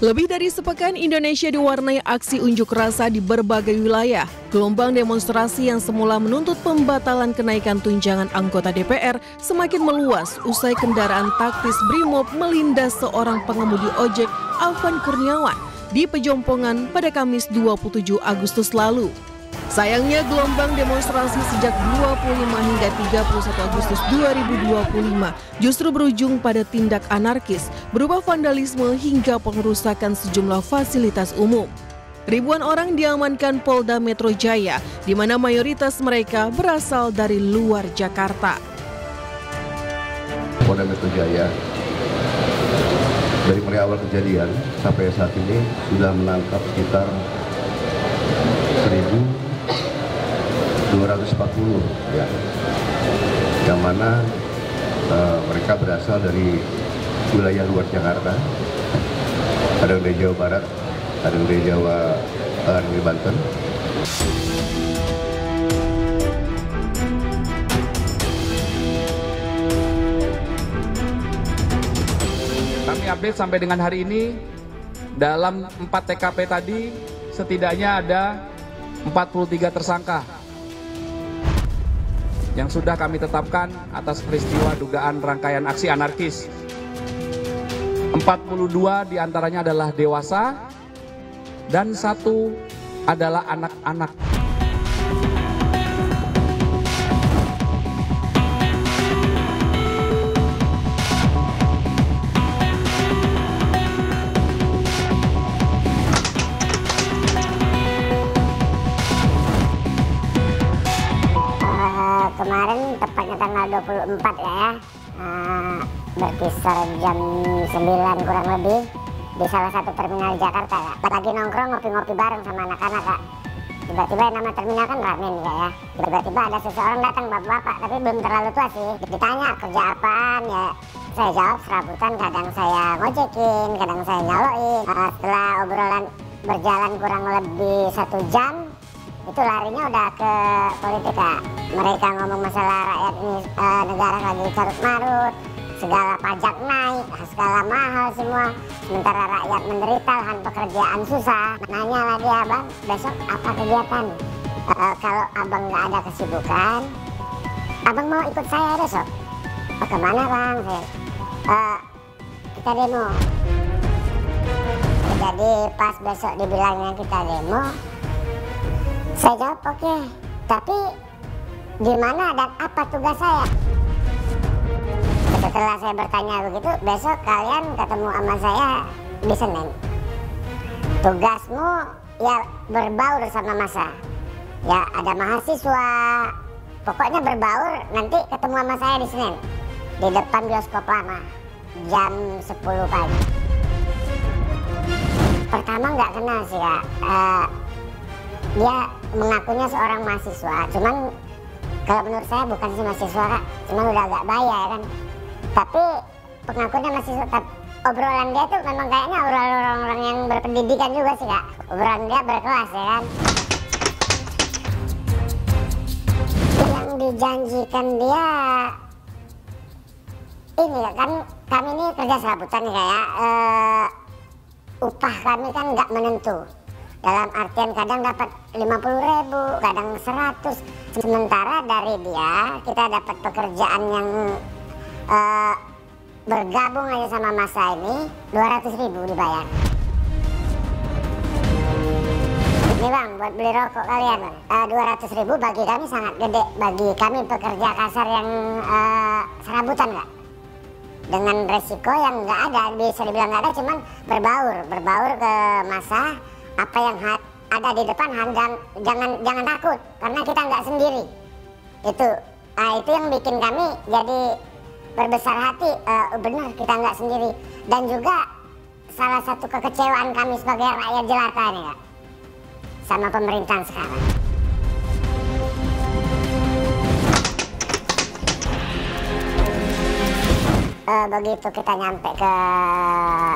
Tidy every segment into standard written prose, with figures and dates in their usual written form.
Lebih dari sepekan Indonesia diwarnai aksi unjuk rasa di berbagai wilayah. Gelombang demonstrasi yang semula menuntut pembatalan kenaikan tunjangan anggota DPR semakin meluas usai kendaraan taktis Brimob melindas seorang pengemudi ojek, Alvan Kurniawan, di Pejompongan pada Kamis 27 Agustus lalu. Sayangnya gelombang demonstrasi sejak 25 hingga 31 Agustus 2025 justru berujung pada tindak anarkis, berupa vandalisme hingga pengerusakan sejumlah fasilitas umum. Ribuan orang diamankan Polda Metro Jaya, di mana mayoritas mereka berasal dari luar Jakarta. Polda Metro Jaya dari mulai awal kejadian sampai saat ini sudah menangkap sekitar 1.240 ya, yang mana mereka berasal dari wilayah luar Jakarta, ada yang dari Jawa Barat, ada yang dari Jawa dari Banten. Kami update sampai dengan hari ini, dalam 4 TKP tadi setidaknya ada 43 tersangka yang sudah kami tetapkan atas peristiwa dugaan rangkaian aksi anarkis. 42 diantaranya adalah dewasa dan 1 adalah anak-anak. Kemarin tepatnya tanggal 24 ya, berkisar jam 9 kurang lebih di salah satu terminal Jakarta ya. Lagi nongkrong ngopi-ngopi bareng sama anak-anak Kak. Tiba-tiba nama terminal kan ramen ya. Tiba-tiba ada seseorang datang bapak-bapak, tapi belum terlalu tua sih. Ditanya kerja apaan ya. Saya jawab serabutan, kadang saya ngojekin, kadang saya nyaloin. Setelah obrolan berjalan kurang lebih 1 jam, itu larinya udah ke politik Kak. Mereka ngomong masalah rakyat ini, negara lagi carut marut, segala pajak naik, segala mahal semua, sementara rakyat menderita, lahan pekerjaan susah. Nanya lah dia, Bang, besok apa kegiatan? Kalau abang nggak ada kesibukan, abang mau ikut saya besok? Kemana Bang? Kita demo. Jadi pas besok dibilangnya kita demo, saya jawab oke, tapi di mana dan apa tugas saya? Setelah saya bertanya begitu, besok kalian ketemu sama saya di Senin. Tugasmu ya berbaur sama massa. Ya ada mahasiswa, pokoknya berbaur, nanti ketemu sama saya di Senin. Di depan bioskop lama, jam 10 pagi. Pertama nggak kenal sih Kak. Dia mengakunya seorang mahasiswa, cuman kalau menurut saya bukan sih mahasiswa Kak, cuman udah agak bahaya kan. Tapi pengakuannya mahasiswa, obrolan dia tuh memang kayaknya orang-orang yang berpendidikan juga sih Kak. Obrolan dia berkelas ya kan. Yang dijanjikan dia ini kan, kami ini kerja serabutan nih kayak upah kami kan nggak menentu. Dalam artian kadang dapat 50.000, kadang 100. Sementara dari dia kita dapat pekerjaan yang bergabung aja sama massa ini 200.000 dibayar. Ini Bang, buat beli rokok kalian, 200.000 bagi kami sangat gede. Bagi kami pekerja kasar yang serabutan Kak. Dengan resiko yang nggak ada, bisa dibilang nggak ada, cuman berbaur ke massa. Apa yang ada di depan jangan takut, karena kita nggak sendiri. Itu yang bikin kami jadi berbesar hati. Benar kita nggak sendiri, dan juga salah satu kekecewaan kami sebagai rakyat jelata nih Kak, sama pemerintahan sekarang. Begitu kita nyampe ke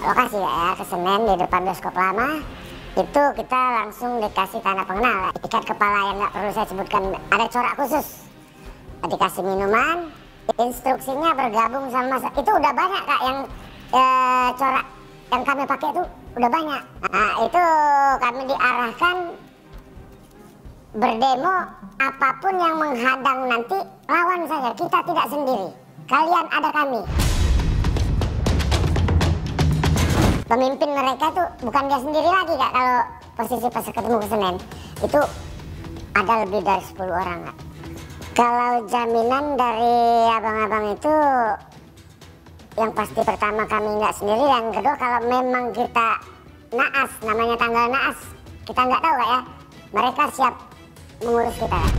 lokasi ya, ke Senen di depan bioskop lama, itu kita langsung dikasih tanda pengenal, ikat kepala yang nggak perlu saya sebutkan, ada corak khusus, dikasih minuman, instruksinya bergabung sama massa. Itu udah banyak Kak yang corak yang kami pakai itu udah banyak. Nah itu kami diarahkan berdemo, apapun yang menghadang nanti lawan saja, kita tidak sendiri, kalian ada kami. Pemimpin mereka tuh bukan dia sendiri lagi Kak, kalau posisi pas ketemu ke Senen itu ada lebih dari 10 orang Kak. Kalau jaminan dari abang-abang itu yang pasti pertama kami nggak sendiri, yang kedua kalau memang kita naas, namanya tanggal naas, kita nggak tahu Kak ya, mereka siap mengurus kita Kak.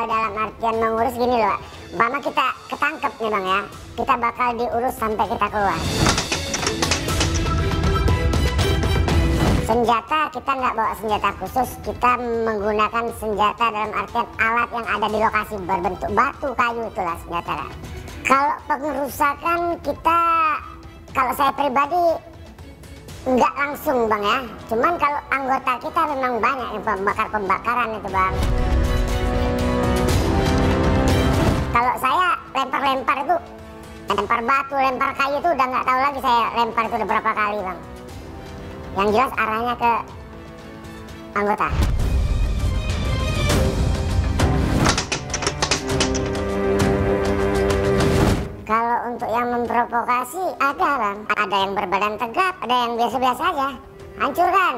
Dalam artian mengurus gini loh Pak, umpama kita ketangkep nih Bang ya, kita bakal diurus sampai kita keluar. Senjata kita nggak bawa senjata khusus, kita menggunakan senjata dalam artian alat yang ada di lokasi berbentuk batu, kayu, itulah senjata. Kalau pengerusakan kita, kalau saya pribadi nggak langsung Bang ya, cuman kalau anggota kita memang banyak yang pembakaran itu Bang. Kalau saya lempar-lempar itu, lempar batu, lempar kayu itu udah nggak tahu lagi saya lempar itu udah berapa kali Bang. Yang jelas arahnya ke anggota. Kalau untuk yang memprovokasi ada Bang, ada yang berbadan tegap, ada yang biasa-biasa aja. Hancurkan,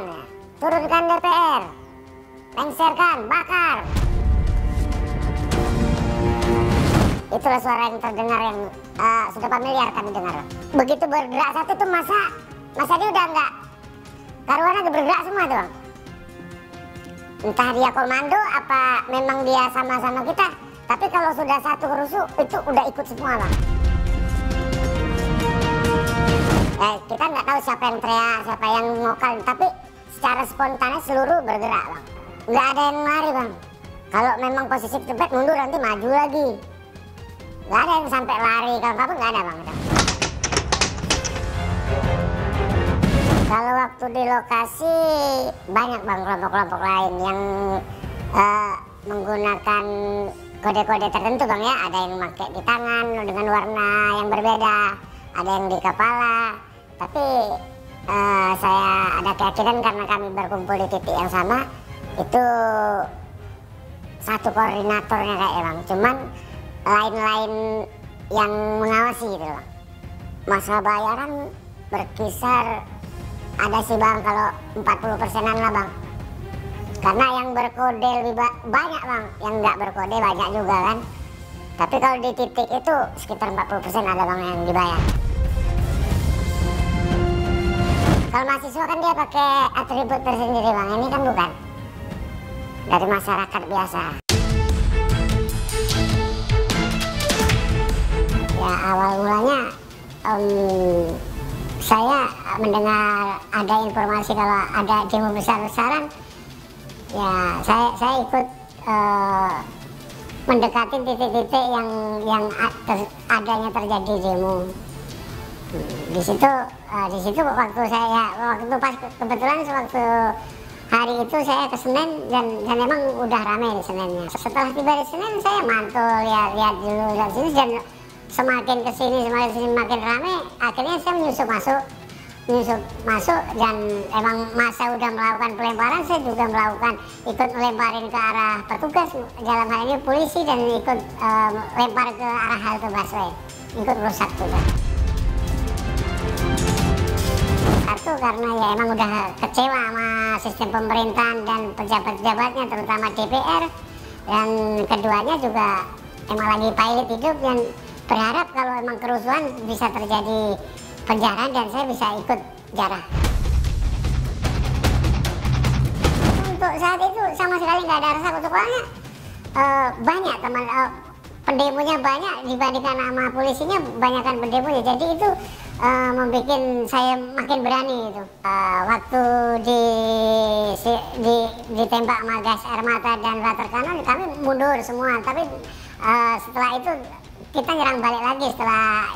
turunkan DPR, lengserkan, bakar. Itulah suara yang terdengar yang sudah familiar kami dengar. Begitu bergerak satu tuh masa dia udah enggak karuannya bergerak semua tuh Bang. Entah dia komando apa memang dia sama-sama kita, tapi kalau sudah satu kerusuh itu udah ikut semua Bang. Kita nggak tahu siapa yang teriak, siapa yang ngokal, tapi secara spontan seluruh bergerak Bang. Nggak ada yang lari Bang. Kalau memang posisi tempat mundur nanti maju lagi. Nggak ada yang sampai lari, kalau apa nggak ada Bang. Kalau waktu di lokasi banyak Bang kelompok-kelompok lain yang menggunakan kode-kode tertentu Bang ya. Ada yang pakai di tangan dengan warna yang berbeda, ada yang di kepala. Tapi saya ada keyakinan karena kami berkumpul di titik yang sama, itu satu koordinatornya kayak Bang. Cuman lain-lain yang mengawasi gitu Bang. Masa bayaran berkisar ada sih Bang kalau 40%-an lah Bang. Karena yang berkode lebih banyak Bang, yang nggak berkode banyak juga kan. Tapi kalau di titik itu sekitar 40% ada Bang yang dibayar. Kalau mahasiswa kan dia pakai atribut tersendiri Bang, ini kan bukan. Dari masyarakat biasa. Ya awal mulanya saya mendengar ada informasi kalau ada demo besar-besaran, ya saya ikut mendekati titik-titik yang adanya terjadi demo. Di situ waktu pas kebetulan sewaktu hari itu saya ke Senen dan memang udah ramai di Senennya. Setelah tiba di Senen saya mantul lihat dulu dari sini dan semakin kesini semakin ramai, akhirnya saya menyusup masuk dan emang masa udah melakukan pelemparan, saya juga ikut melemparin ke arah petugas dalam hal ini polisi dan ikut lempar ke arah halte busway, ikut rusak juga. Satu karena ya emang udah kecewa sama sistem pemerintahan dan pejabat-pejabatnya terutama DPR, dan keduanya juga emang lagi pahit hidup dan berharap kalau emang kerusuhan bisa terjadi penjara dan saya bisa ikut jarah. Untuk saat itu sama sekali nggak ada rasa soalnya banyak teman pendemonya banyak dibandingkan sama polisinya, banyakkan pendemonya, jadi itu membuat saya makin berani itu. Waktu ditembak sama gas air mata dan water cannon kami mundur semua, tapi setelah itu kita nyerang balik lagi setelah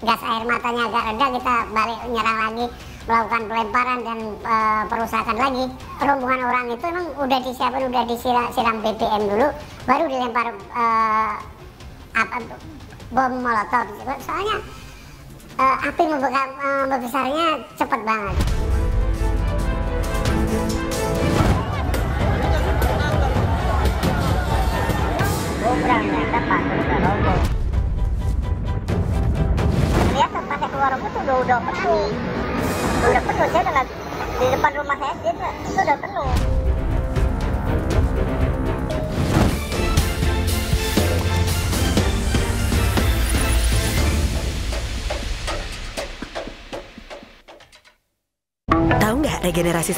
gas air matanya agak reda, kita balik nyerang lagi, melakukan pelemparan dan perusakan lagi. Rombongan orang itu emang udah disiapin, udah disiram BBM dulu, baru dilempar bom molotov. Soalnya api membesarnya cepat banget. Lihat tempatnya keluar rumah tuh udah penuh. Udah penuh, saya udah di depan rumah saya itu udah penuh. Tahu nggak regenerasi